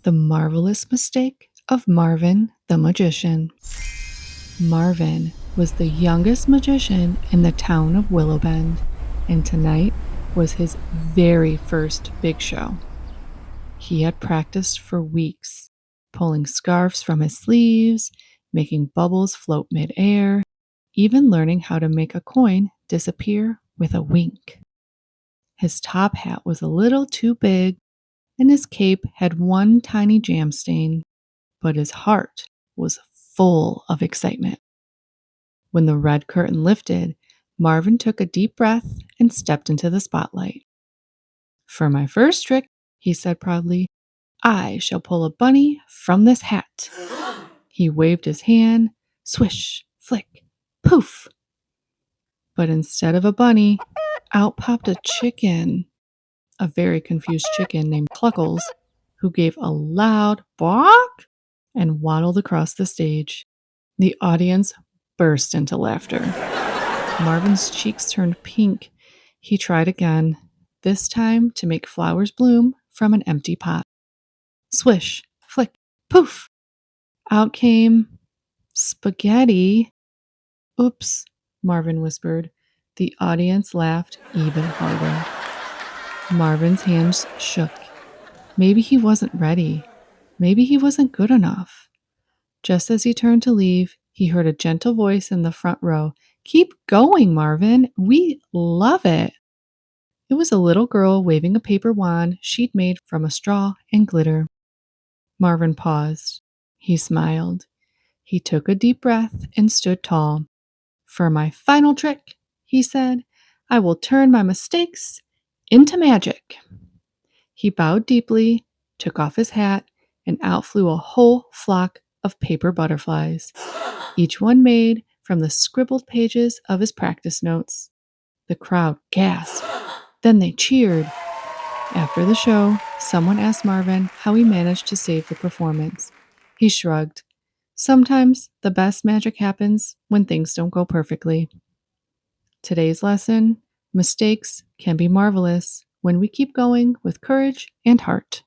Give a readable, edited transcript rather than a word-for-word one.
The Marvelous Mistake of Marvin the Magician. Marvin was the youngest magician in the town of Willowbend, and tonight was his very first big show. He had practiced for weeks, pulling scarves from his sleeves, making bubbles float midair, even learning how to make a coin disappear with a wink. His top hat was a little too big, and his cape had one tiny jam stain, but his heart was full of excitement. When the red curtain lifted, Marvin took a deep breath and stepped into the spotlight. "For my first trick," he said proudly, "I shall pull a bunny from this hat." He waved his hand, swish, flick, poof. But instead of a bunny, out popped a chicken, a very confused chicken named Cluckles, who gave a loud bark and waddled across the stage. The audience burst into laughter. Marvin's cheeks turned pink. He tried again, this time to make flowers bloom from an empty pot. Swish, flick, poof! Out came spaghetti. "Oops," Marvin whispered. The audience laughed even harder. Marvin's hands shook. Maybe he wasn't ready. Maybe he wasn't good enough. Just as he turned to leave, he heard a gentle voice in the front row. "Keep going, Marvin. We love it." It was a little girl waving a paper wand she'd made from a straw and glitter. Marvin paused. He smiled. He took a deep breath and stood tall. "For my final trick," he said, "I will turn my mistakes into magic." He bowed deeply, took off his hat, and out flew a whole flock of paper butterflies, each one made from the scribbled pages of his practice notes. The crowd gasped. Then they cheered. After the show, someone asked Marvin how he managed to save the performance. He shrugged. Sometimes the best magic happens when things don't go perfectly. Today's lesson: mistakes can be marvelous when we keep going with courage and heart.